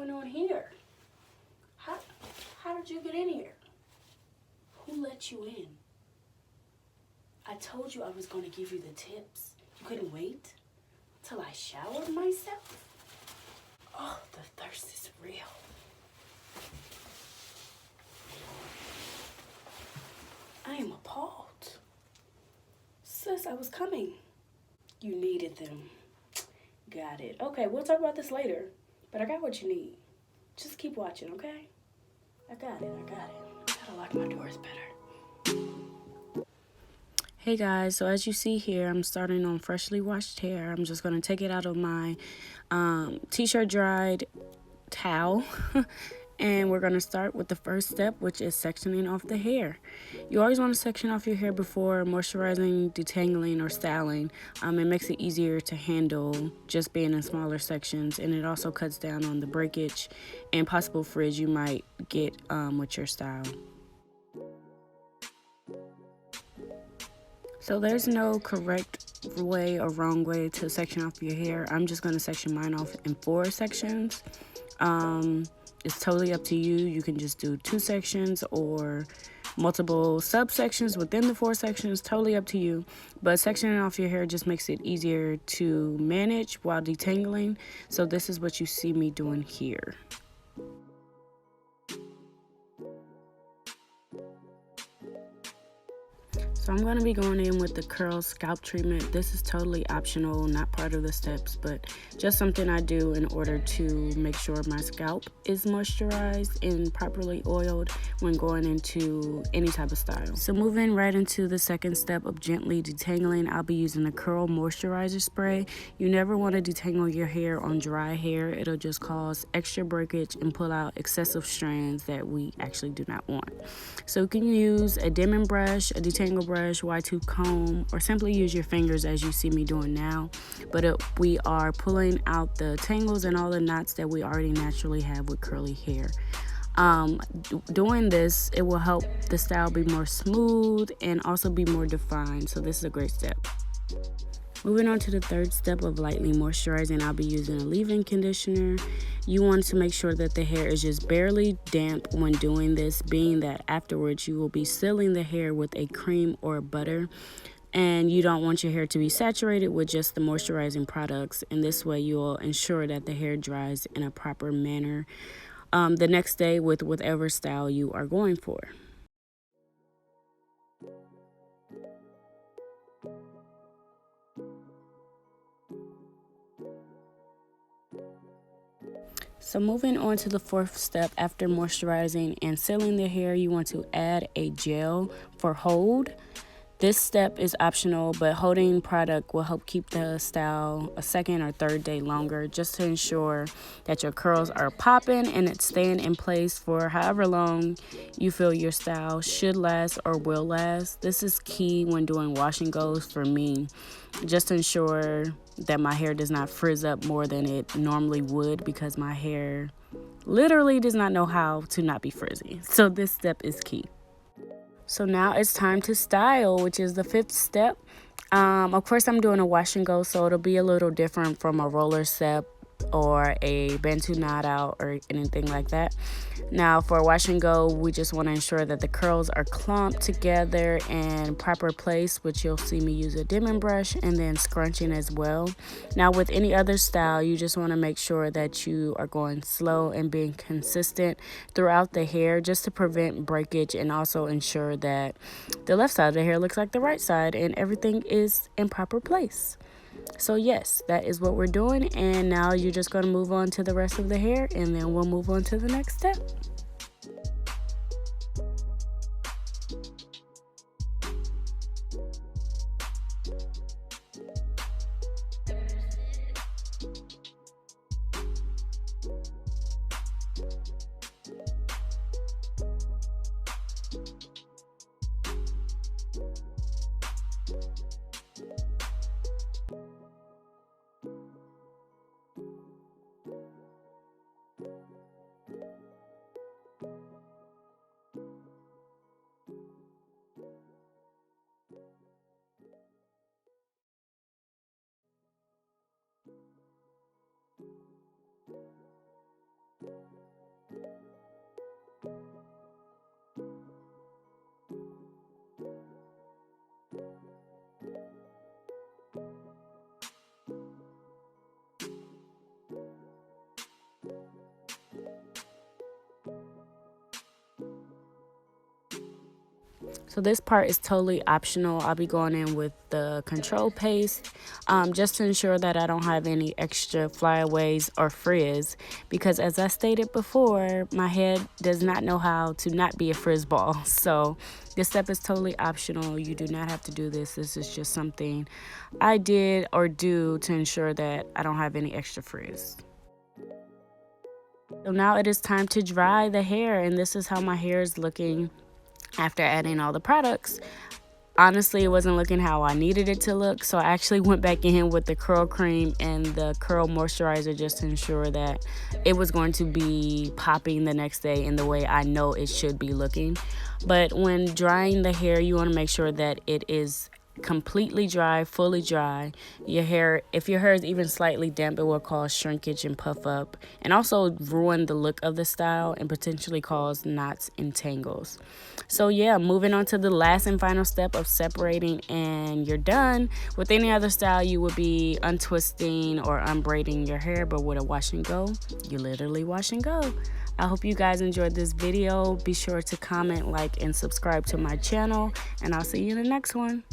going on here? How did you get in here? Who let you in? I told you I was going to give you the tips. You couldn't wait till I showered myself? Oh, the thirst is real. I am appalled. Sis, I was coming. You needed them. Got it. Okay, we'll talk about this later. But I got what you need. Just keep watching, okay? I got it. Gotta lock my doors better. Hey guys, so as you see here, I'm starting on freshly washed hair. I'm just going to take it out of my t-shirt dried towel. And we're going to start with the first step, which is sectioning off the hair. You always want to section off your hair before moisturizing, detangling, or styling. It makes it easier to handle just being in smaller sections, and it also cuts down on the breakage and possible frizz you might get with your style. So there's no correct way or wrong way to section off your hair. I'm just going to section mine off in 4 sections. It's totally up to you. You can just do 2 sections or multiple subsections within the 4 sections. Totally up to you. But sectioning off your hair just makes it easier to manage while detangling. So this is what you see me doing here. So I'm going to be going in with the CURLS scalp treatment. This is totally optional, not part of the steps, but just something I do in order to make sure my scalp is moisturized and properly oiled when going into any type of style. So moving right into the second step of gently detangling, I'll be using the Curl Moisturizer spray. You never want to detangle your hair on dry hair. It'll just cause extra breakage and pull out excessive strands that we actually do not want. So you can use a dimming brush, a detangle brush, Y2 comb, or simply use your fingers as you see me doing now. But we are pulling out the tangles and all the knots that we already naturally have with curly hair. Doing this, it will help the style be more smooth and also be more defined. So this is a great step. Moving on to the third step of lightly moisturizing, I'll be using a leave-in conditioner. You want to make sure that the hair is just barely damp when doing this, being that afterwards you will be sealing the hair with a cream or a butter. And you don't want your hair to be saturated with just the moisturizing products. And this way you will ensure that the hair dries in a proper manner the next day with whatever style you are going for. So moving on to the fourth step, after moisturizing and sealing the hair, you want to add a gel for hold. This step is optional, but holding product will help keep the style a second or third day longer, just to ensure that your curls are popping and it's staying in place for however long you feel your style should last or will last. This is key when doing wash and goes for me, just to ensure that my hair does not frizz up more than it normally would, because my hair literally does not know how to not be frizzy. So this step is key. So now it's time to style, which is the fifth step. Of course, I'm doing a wash and go, so it'll be a little different from a roller step or a Bantu knot out or anything like that. Now for wash and go, we just want to ensure that the curls are clumped together in proper place, which you'll see me use a dimming brush and then scrunching as well. Now with any other style, you just want to make sure that you are going slow and being consistent throughout the hair, just to prevent breakage and also ensure that the left side of the hair looks like the right side and everything is in proper place. So yes, that is what we're doing, and now you're just going to move on to the rest of the hair, and then we'll move on to the next step. So this part is totally optional. I'll be going in with the control paste just to ensure that I don't have any extra flyaways or frizz, because as I stated before, my head does not know how to not be a frizz ball. So this step is totally optional. You do not have to do this. This is just something I did or do to ensure that I don't have any extra frizz. So now it is time to dry the hair, and this is how my hair is looking after adding all the products. Honestly, it wasn't looking how I needed it to look, so I actually went back in with the curl cream and the curl moisturizer just to ensure that it was going to be popping the next day in the way I know it should be looking. But when drying the hair, you want to make sure that it is completely dry, fully dry. Your hair, if your hair is even slightly damp, it will cause shrinkage and puff up, and also ruin the look of the style and potentially cause knots and tangles. So yeah, moving on to the last and final step of separating, and you're done. With any other style, you would be untwisting or unbraiding your hair, but with a wash and go, you literally wash and go. I hope you guys enjoyed this video. Be sure to comment, like, and subscribe to my channel, and I'll see you in the next one.